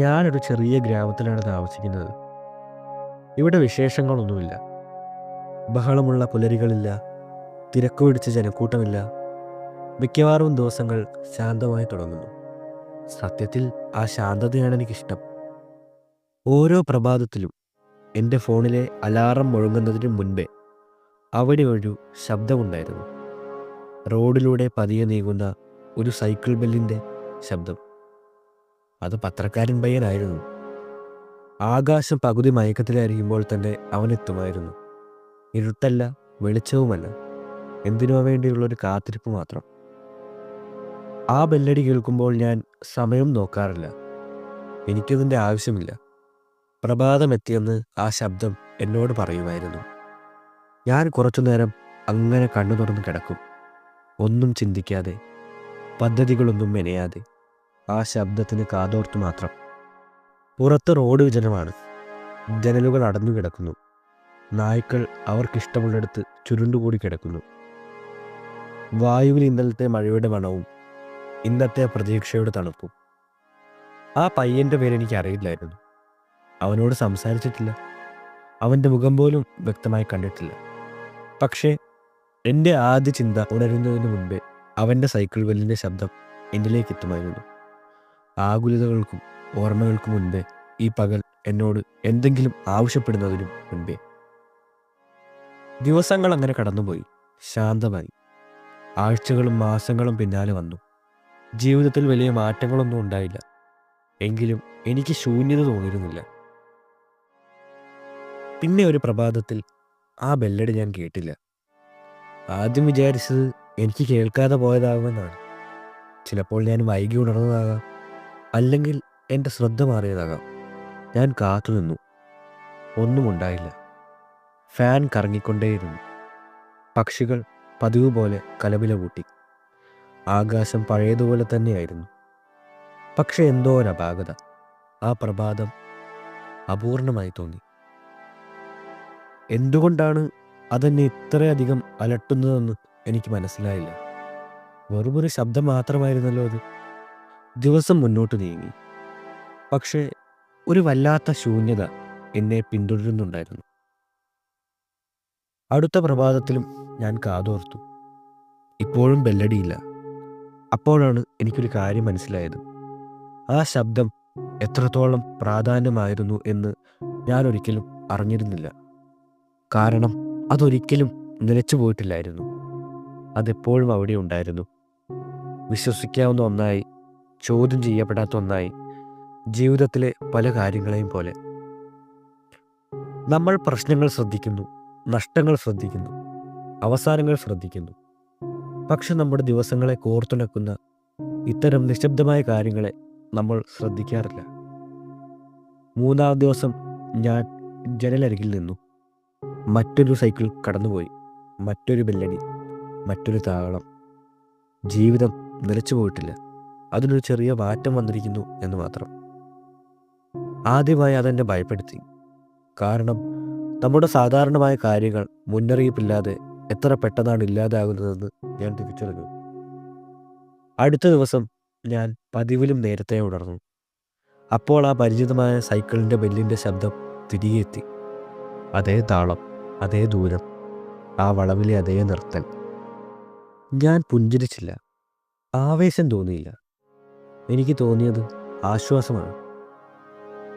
ഞാനൊരു ചെറിയ ഗ്രാമത്തിലാണ് താമസിക്കുന്നത്. ഇവിടെ വിശേഷങ്ങളൊന്നുമില്ല. ബഹളമുള്ള പുലരികളില്ല, തിരക്ക് പിടിച്ച ജനക്കൂട്ടമില്ല. മിക്കവാറും ദിവസങ്ങൾ ശാന്തമായി തുടങ്ങുന്നു. സത്യത്തിൽ ആ ശാന്തതയാണ് എനിക്കിഷ്ടം. ഓരോ പ്രഭാതത്തിലും എൻ്റെ ഫോണിലെ അലാറം മുഴങ്ങുന്നതിന് മുൻപേ അവിടെ ഒരു ശബ്ദമുണ്ടായിരുന്നു. റോഡിലൂടെ പതിയെ നീങ്ങുന്ന ഒരു സൈക്കിൾ ബെല്ലിൻ്റെ ശബ്ദം. അത് പത്രക്കാരൻ പയ്യനായിരുന്നു. ആകാശം പകുതി മയക്കത്തിലായിരിക്കുമ്പോൾ തന്നെ അവനെത്തുമായിരുന്നു. ഇരുട്ടല്ല, വെളിച്ചവുമല്ല, എന്തിനോ വേണ്ടിയുള്ളൊരു കാത്തിരിപ്പ് മാത്രം. ആ ബെല്ലടി കേൾക്കുമ്പോൾ ഞാൻ സമയം നോക്കാറില്ല. എനിക്കതിൻ്റെ ആവശ്യമില്ല. പ്രഭാതമെത്തിയെന്ന് ആ ശബ്ദം എന്നോട് പറയുമായിരുന്നു. ഞാൻ കുറച്ചുനേരം അങ്ങനെ കണ്ണു തുറന്ന് കിടക്കും, ഒന്നും ചിന്തിക്കാതെ, പദ്ധതികളൊന്നും മെനയാതെ, ആ ശബ്ദത്തിന് കാതോർത്തു മാത്രം. പുറത്ത് റോഡ് വിജനമാണ്. ജനലുകൾ അടഞ്ഞു കിടക്കുന്നു. നായ്ക്കൾ അവർക്കിഷ്ടമുള്ളിടത്ത് ചുരുണ്ടുകൂടി കിടക്കുന്നു. വായുവിൽ ഇന്നലത്തെ മഴയുടെ മണവും ഇന്നത്തെ പ്രതീക്ഷയുടെ തണുപ്പും. ആ പയ്യൻ്റെ പേരെനിക്ക് അറിയില്ലായിരുന്നു. അവനോട് സംസാരിച്ചിട്ടില്ല. അവൻ്റെ മുഖം പോലും വ്യക്തമായി കണ്ടിട്ടില്ല. പക്ഷേ എൻ്റെ ആദ്യ ചിന്ത ഉണരുന്നതിന് മുൻപേ അവൻ്റെ സൈക്കിൾ ബെല്ലിൻ്റെ ശബ്ദം എന്നിലേക്ക് എത്തുമായിരുന്നു. ആകുലതകൾക്കും ഓർമ്മകൾക്കും മുൻപേ, ഈ പകൽ എന്നോട് എന്തെങ്കിലും ആവശ്യപ്പെടുന്നതിനും മുൻപേ. ദിവസങ്ങൾ അങ്ങനെ കടന്നുപോയി, ശാന്തമായി. ആഴ്ചകളും മാസങ്ങളും പിന്നാലെ വന്നു. ജീവിതത്തിൽ വലിയ മാറ്റങ്ങളൊന്നും ഉണ്ടായില്ല. എങ്കിലും എനിക്ക് ശൂന്യത തോന്നിയിരുന്നില്ല. പിന്നെ ഒരു പ്രഭാതത്തിൽ ആ ബെല്ലടി ഞാൻ കേട്ടില്ല. ആദ്യം വിചാരിച്ചത് എനിക്ക് കേൾക്കാതെ പോയതാകുമെന്നാണ്. ചിലപ്പോൾ ഞാൻ വൈകി ഉണർന്നതാകാം, അല്ലെങ്കിൽ എൻ്റെ ശ്രദ്ധ മാറിയതാകാം. ഞാൻ കാത്തുനിന്നു. ഒന്നും ഉണ്ടായില്ല. ഫാൻ കറങ്ങിക്കൊണ്ടേയിരുന്നു. പക്ഷികൾ പതിവ് പോലെ കലപില കൂട്ടി. ആകാശം പഴയതുപോലെ തന്നെയായിരുന്നു. പക്ഷെ എന്തോ ഒരു അപാകത. ആ പ്രഭാതം അപൂർണമായി തോന്നി. എന്തുകൊണ്ടാണ് അതെന്നെ ഇത്രയധികം അലട്ടുന്നതെന്ന് എനിക്ക് മനസ്സിലായില്ല. വെറുമൊരു ശബ്ദം മാത്രമായിരുന്നല്ലോ അത്. ദിവസം മുന്നോട്ട് നീങ്ങി. പക്ഷേ ഒരു വല്ലാത്ത ശൂന്യത എന്നെ പിന്തുടരുന്നുണ്ടായിരുന്നു. അടുത്ത പ്രഭാതത്തിലും ഞാൻ കാതോർത്തു. ഇപ്പോഴും ബെല്ലടിയില്ല. അപ്പോഴാണ് എനിക്കൊരു കാര്യം മനസ്സിലായത്. ആ ശബ്ദം എത്രത്തോളം പ്രാധാന്യമായിരുന്നു എന്ന് ഞാൻ ഒരിക്കലും അറിഞ്ഞിരുന്നില്ല. കാരണം അതൊരിക്കലും നിലച്ചു പോയിട്ടില്ലായിരുന്നു. അതെപ്പോഴും അവിടെ ഉണ്ടായിരുന്നു. വിശ്വസിക്കാവുന്ന ഒന്നായി, ചോദ്യം ചെയ്യപ്പെടാത്ത ഒന്നായി, ജീവിതത്തിലെ പല കാര്യങ്ങളെയും പോലെ. നമ്മൾ പ്രശ്നങ്ങൾ ശ്രദ്ധിക്കുന്നു, നഷ്ടങ്ങൾ ശ്രദ്ധിക്കുന്നു, അവസാനങ്ങൾ ശ്രദ്ധിക്കുന്നു. പക്ഷെ നമ്മുടെ ദിവസങ്ങളെ കോർത്തിണക്കുന്ന ഇത്തരം നിശബ്ദമായ കാര്യങ്ങളെ നമ്മൾ ശ്രദ്ധിക്കാറില്ല. മൂന്നാം ദിവസം ഞാൻ ജനലരികിൽ നിന്നു. മറ്റൊരു സൈക്കിൾ കടന്നുപോയി. മറ്റൊരു ബെല്ലടി, മറ്റൊരു താളം. ജീവിതം നിലച്ചു പോയിട്ടില്ല. അതിനൊരു ചെറിയ മാറ്റം വന്നിരിക്കുന്നു എന്ന് മാത്രം. ആദ്യമായി അതെന്നെ ഭയപ്പെടുത്തി. കാരണം നമ്മുടെ സാധാരണമായ കാര്യങ്ങൾ മുന്നറിയിപ്പില്ലാതെ എത്ര പെട്ടെന്നാണ് ഇല്ലാതാകുന്നതെന്ന് ഞാൻ തിരിച്ചറിഞ്ഞു. അടുത്ത ദിവസം ഞാൻ പതിവിലും നേരത്തെ ഉണർന്നു. അപ്പോൾ ആ പരിചിതമായ സൈക്കിളിൻ്റെ ബെല്ലിൻ്റെ ശബ്ദം തിരികെ എത്തി. അതേ താളം, അതേ ദൂരം, ആ വളവിലെ അതേ നിർത്തൽ. ഞാൻ പുഞ്ചിരിച്ചില്ല, ആവേശം തോന്നിയില്ല. എനിക്ക് തോന്നിയത് ആശ്വാസമാണ്.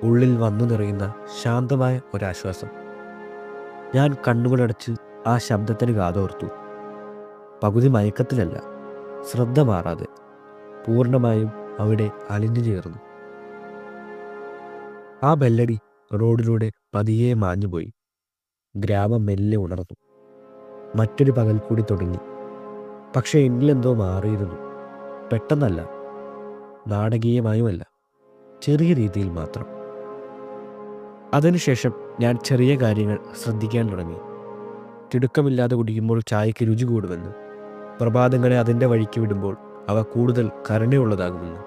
ഉള്ളിൽ വന്നു നിറയുന്ന ശാന്തമായ ഒരാശ്വാസം. ഞാൻ കണ്ണുകളടച്ച് ആ ശബ്ദത്തിന് കാതോർത്തു. പകുതി മയക്കത്തിലല്ല, ശ്രദ്ധ മാറാതെ, പൂർണ്ണമായും അവിടെ അലിഞ്ഞു ചേർന്നു. ആ ബെല്ലടി റോഡിലൂടെ പതിയെ മാഞ്ഞുപോയി. ഗ്രാമം മെല്ലെ ഉണർന്നു. മറ്റൊരു പകൽ കൂടി തുടങ്ങി. പക്ഷേ എന്നിലെന്തോ മാറിയിരുന്നു. പെട്ടെന്നല്ല, നാടകീയമായുമല്ല, ചെറിയ രീതിയിൽ മാത്രം. അതിനുശേഷം ഞാൻ ചെറിയ കാര്യങ്ങൾ ശ്രദ്ധിക്കാൻ തുടങ്ങി. തിടുക്കമില്ലാതെ കുടിക്കുമ്പോൾ ചായയ്ക്ക് രുചി കൂടുമെന്ന്, പ്രഭാതങ്ങളെ അതിൻ്റെ വഴിക്ക് വിടുമ്പോൾ അവ കൂടുതൽ കരുണയുള്ളതാകുമെന്ന്,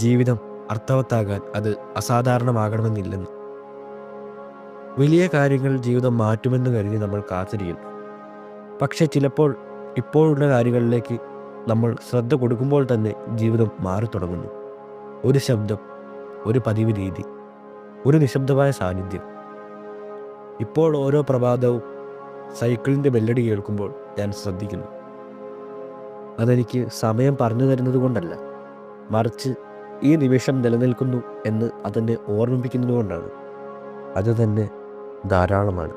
ജീവിതം അർത്ഥവത്താകാൻ അത് അസാധാരണമാകണമെന്നില്ലെന്ന്. വലിയ കാര്യങ്ങൾ ജീവിതം മാറ്റുമെന്ന് കരുതി നമ്മൾ കാത്തിരിക്കുന്നു. പക്ഷേ ചിലപ്പോൾ ഇപ്പോഴുള്ള കാര്യങ്ങളിലേക്ക് നമ്മൾ ശ്രദ്ധ കൊടുക്കുമ്പോൾ തന്നെ ജീവിതം മാറിത്തുടങ്ങുന്നു. ഒരു ശബ്ദം, ഒരു പതിവ് രീതി, ഒരു നിശബ്ദമായ സാന്നിധ്യം. ഇപ്പോൾ ഓരോ പ്രഭാതവും സൈക്കിളിൻ്റെ ബെല്ലടി കേൾക്കുമ്പോൾ ഞാൻ ശ്രദ്ധിക്കുന്നു. അതെനിക്ക് സമയം പറഞ്ഞു തരുന്നത് കൊണ്ടല്ല, മറിച്ച് ഈ നിമിഷം നിലനിൽക്കുന്നു എന്ന് അതെന്നെ ഓർമ്മിപ്പിക്കുന്നത് കൊണ്ടാണ്. അത് തന്നെ ധാരാളമാണ്.